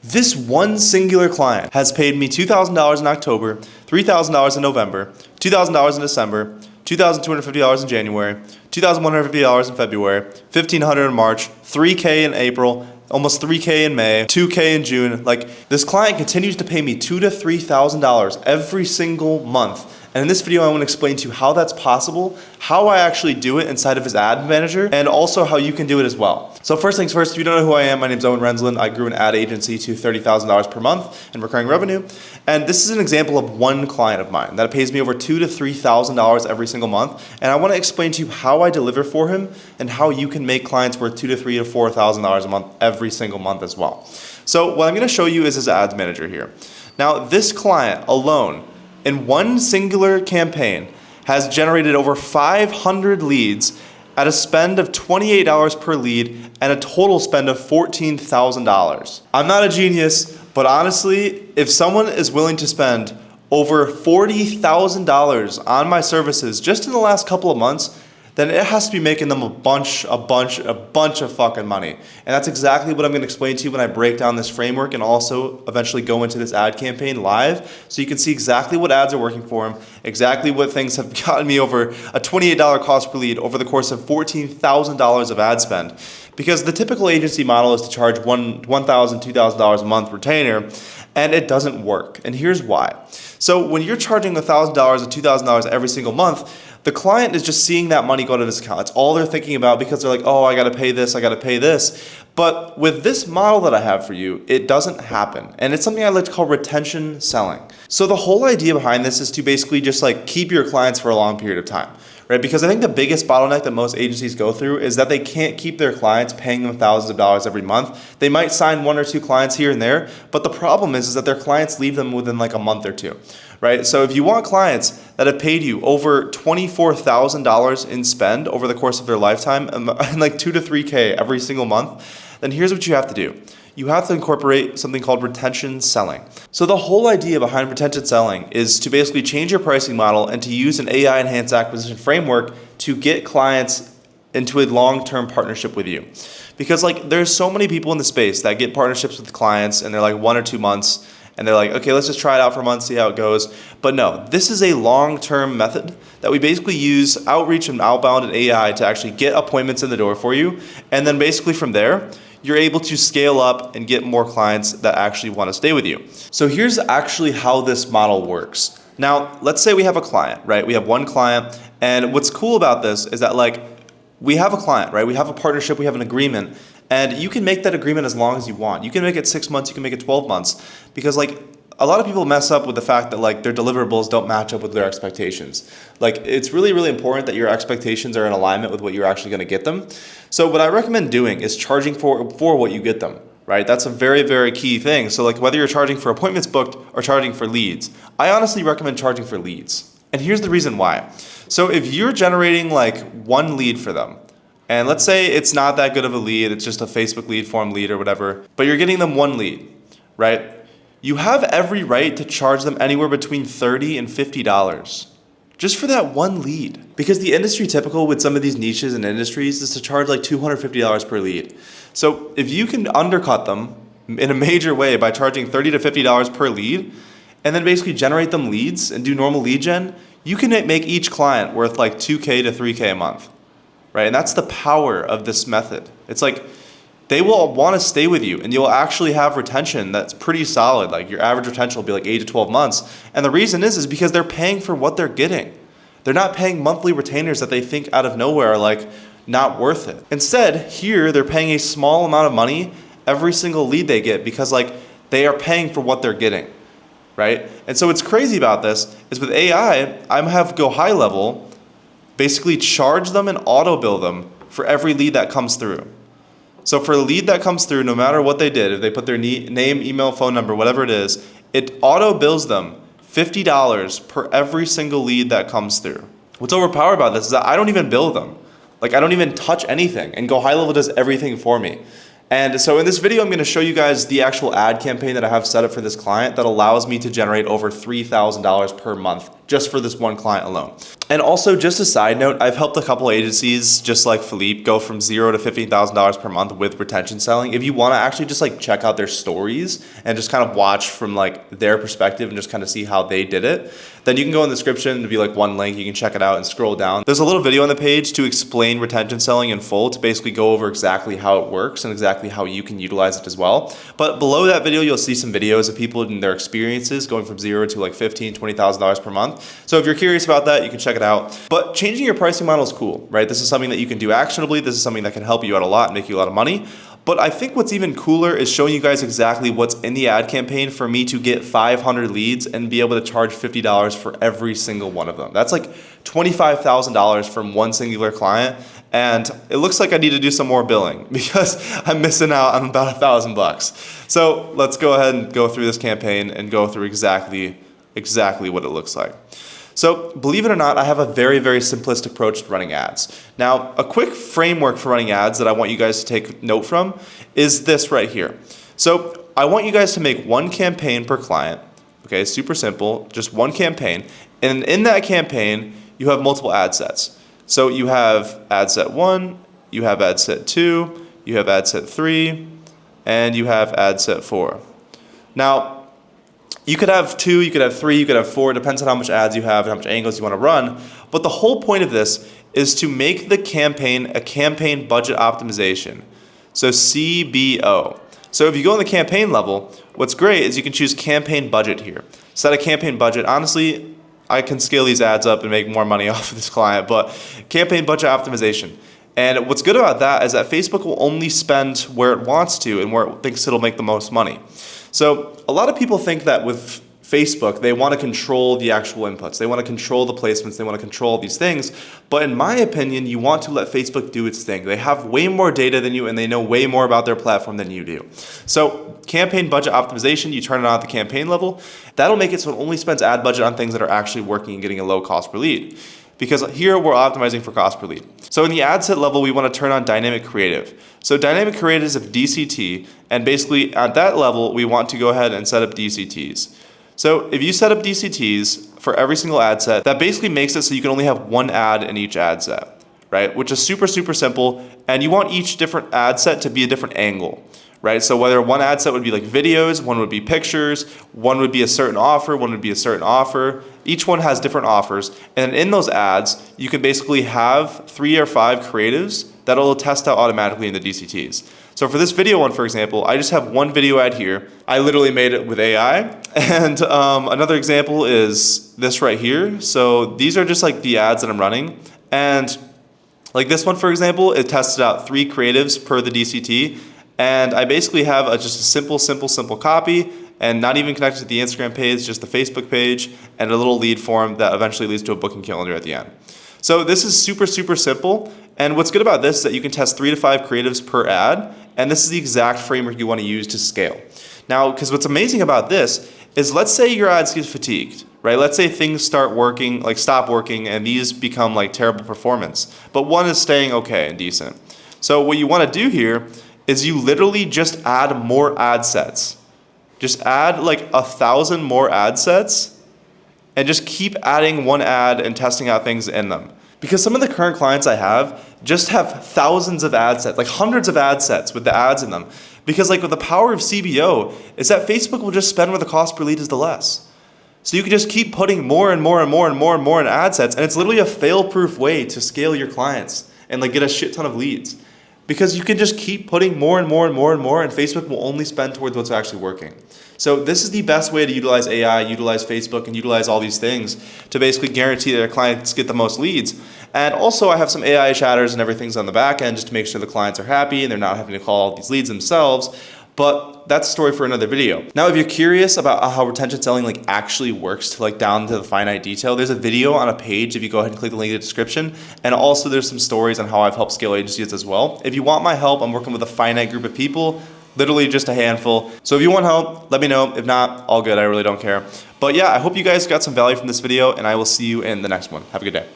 This one singular client has paid me $2,000 in October, $3,000 in November, $2,000 in December, $2,250 in January, $2,150 in February, $1,500 in March, $3K in April, almost $3K in May, $2K in June. Like, this client continues to pay me $2,000 to $3,000 every single month. And in this video, I want to explain to you how that's possible, how I actually do it inside of his ad manager, and also how you can do it as well. So first things first, if you don't know who I am, my name is Owen Rensland. I grew an ad agency to $30,000 per month in recurring revenue. And this is an example of one client of mine that pays me over $2,000 to $3,000 every single month. And I want to explain to you how I deliver for him and how you can make clients worth $2,000 to $3,000 to $4,000 a month every single month as well. So what I'm going to show you is his ads manager here. Now, this client alone, in one singular campaign, has generated over 500 leads at a spend of $28 per lead and a total spend of $14,000. I'm not a genius, but honestly, if someone is willing to spend over $40,000 on my services just in the last couple of months, then it has to be making them a bunch of fucking money. And that's exactly what I'm going to explain to you when I break down this framework and also eventually go into this ad campaign live, so you can see exactly what ads are working for him, exactly what things have gotten me over a $28 cost per lead over the course of $14,000 of ad spend. Because the typical agency model is to charge $1,000, $2,000 a month retainer, and it doesn't work. And here's why. So when you're charging $1,000 or $2,000 every single month, the client is just seeing that money go to his account. That's all they're thinking about, because they're like, oh, I gotta pay this, I gotta pay this. But with this model that I have for you, it doesn't happen. And it's something I like to call retention selling. So the whole idea behind this is to basically just like keep your clients for a long period of time, right? Because I think the biggest bottleneck that most agencies go through is that they can't keep their clients paying them thousands of dollars every month. They might sign one or two clients here and there, but the problem is that their clients leave them within like a month or two, right? So if you want clients that have paid you over $24,000 in spend over the course of their lifetime, and like 2 to 3K every single month, then here's what you have to do. You have to incorporate something called retention selling. So the whole idea behind retention selling is to basically change your pricing model and to use an AI enhanced acquisition framework to get clients into a long-term partnership with you. Because like there's so many people in the space that get partnerships with clients and they're like 1 or 2 months and they're like, okay, let's just try it out for a month, see how it goes. But no, this is a long-term method that we basically use outreach and outbound and AI to actually get appointments in the door for you. And then basically from there, you're able to scale up and get more clients that actually want to stay with you. So here's actually how this model works. Now, let's say we have a client, right? We have one client, and what's cool about this is that like we have a client, right? We have a partnership, we have an agreement, and you can make that agreement as long as you want. You can make it 6 months, you can make it 12 months, because like a lot of people mess up with the fact that like their deliverables don't match up with their expectations. Like it's really, really important that your expectations are in alignment with what you're actually gonna get them. So what I recommend doing is charging for what you get them, right? That's a very, very key thing. So like whether you're charging for appointments booked or charging for leads, I honestly recommend charging for leads. And here's the reason why. So if you're generating like one lead for them, and let's say it's not that good of a lead, it's just a Facebook lead form lead or whatever, but you're getting them one lead, right? You have every right to charge them anywhere between $30 and $50 just for that one lead. Because the industry typical with some of these niches and industries is to charge like $250 per lead. So if you can undercut them in a major way by charging $30 to $50 per lead, and then basically generate them leads and do normal lead gen, you can make each client worth like 2K to 3K a month, right? And that's the power of this method. It's like, they will want to stay with you and you'll actually have retention that's pretty solid. Like your average retention will be like 8 to 12 months. And the reason is because they're paying for what they're getting. They're not paying monthly retainers that they think out of nowhere are like not worth it. Instead, here they're paying a small amount of money every single lead they get because like they are paying for what they're getting, right? And so what's crazy about this is with AI, I'm have go high level, basically charge them and auto bill them for every lead that comes through. So for a lead that comes through, no matter what they did, if they put their name, email, phone number, whatever it is, it auto bills them $50 per every single lead that comes through. What's overpowered about this is that I don't even bill them. Like I don't even touch anything, and Go High Level does everything for me. And so in this video, I'm going to show you guys the actual ad campaign that I have set up for this client that allows me to generate over $3,000 per month just for this one client alone. And also, just a side note, I've helped a couple agencies just like Philippe go from $0 to $15,000 per month with retention selling. If you want to actually just like check out their stories and just kind of watch from like their perspective and just kind of see how they did it, then you can go in the description to be like one link. You can check it out and scroll down. There's a little video on the page to explain retention selling in full, to basically go over exactly how it works and exactly how you can utilize it as well. But below that video, you'll see some videos of people and their experiences going from $0 to like $15,000, $20,000 per month. So if you're curious about that, you can check it out. But changing your pricing model is cool, right? This is something that you can do actionably. This is something that can help you out a lot and make you a lot of money. But I think what's even cooler is showing you guys exactly what's in the ad campaign for me to get 500 leads and be able to charge $50 for every single one of them. That's like $25,000 from one singular client. And it looks like I need to do some more billing because I'm missing out on about $1,000. So let's go ahead and go through this campaign and go through exactly what it looks like. So believe it or not, I have a very, very simplistic approach to running ads. Now, a quick framework for running ads that I want you guys to take note from is this right here. So I want you guys to make one campaign per client. Okay, super simple, just one campaign. And in that campaign, you have multiple ad sets. So you have ad set 1, you have ad set 2, you have ad set 3, and you have ad set 4. Now, you could have 2, you could have 3, you could have 4, depends on how much ads you have and how much angles you want to run. But the whole point of this is to make the campaign a campaign budget optimization. So CBO. So if you go in the campaign level, what's great is you can choose campaign budget here. Set a campaign budget. Honestly, I can scale these ads up and make more money off of this client, but campaign budget optimization. And what's good about that is that Facebook will only spend where it wants to and where it thinks it'll make the most money. So a lot of people think that with Facebook, they want to control the actual inputs. They want to control the placements. They want to control these things. But in my opinion, you want to let Facebook do its thing. They have way more data than you, and they know way more about their platform than you do. So campaign budget optimization, you turn it on at the campaign level. That'll make it so it only spends ad budget on things that are actually working and getting a low cost per lead. Because here we're optimizing for cost per lead. So in the ad set level, we want to turn on dynamic creative. So dynamic creative is a DCT, and basically at that level, we want to go ahead and set up DCTs. So if you set up DCTs for every single ad set, that basically makes it so you can only have one ad in each ad set, right? Which is super, super simple. And you want each different ad set to be a different angle, right? So whether one ad set would be like videos, one would be pictures, one would be a certain offer, one would be a certain offer. Each one has different offers. And in those ads, you can basically have 3 or 5 creatives that'll test out automatically in the DCTs. So for this video one, for example, I just have one video ad here. I literally made it with AI. And another example is this right here. So these are just like the ads that I'm running. And like this one, for example, it tested out 3 creatives per the DCT. And I basically have just a simple copy, and not even connected to the Instagram page, just the Facebook page, and a little lead form that eventually leads to a booking calendar at the end. So this is super, super simple. And what's good about this is that you can test 3 to 5 creatives per ad, and this is the exact framework you want to use to scale. Now, because what's amazing about this is, let's say your ads get fatigued, right? Let's say things start working, like stop working, and these become like terrible performance, but one is staying okay and decent. So what you want to do here is you literally just add more ad sets. Just add like 1,000 more ad sets and just keep adding one ad and testing out things in them. Because some of the current clients I have just have thousands of ad sets, like hundreds of ad sets with the ads in them. Because like with the power of CBO is that Facebook will just spend where the cost per lead is the less. So you can just keep putting more and more in ad sets, and it's literally a fail-proof way to scale your clients and like get a shit ton of leads. Because you can just keep putting more and more, and Facebook will only spend towards what's actually working. So this is the best way to utilize AI, utilize Facebook, and utilize all these things to basically guarantee that our clients get the most leads. And also I have some AI chatters and everything's on the back end just to make sure the clients are happy and they're not having to call all these leads themselves. But that's a story for another video. Now, if you're curious about how retention selling like actually works to like down to the finite detail, there's a video on a page if you go ahead and click the link in the description. And also there's some stories on how I've helped scale agencies as well. If you want my help, I'm working with a finite group of people, literally just a handful. So if you want help, let me know. If not, all good. I really don't care. But yeah, I hope you guys got some value from this video, and I will see you in the next one. Have a good day.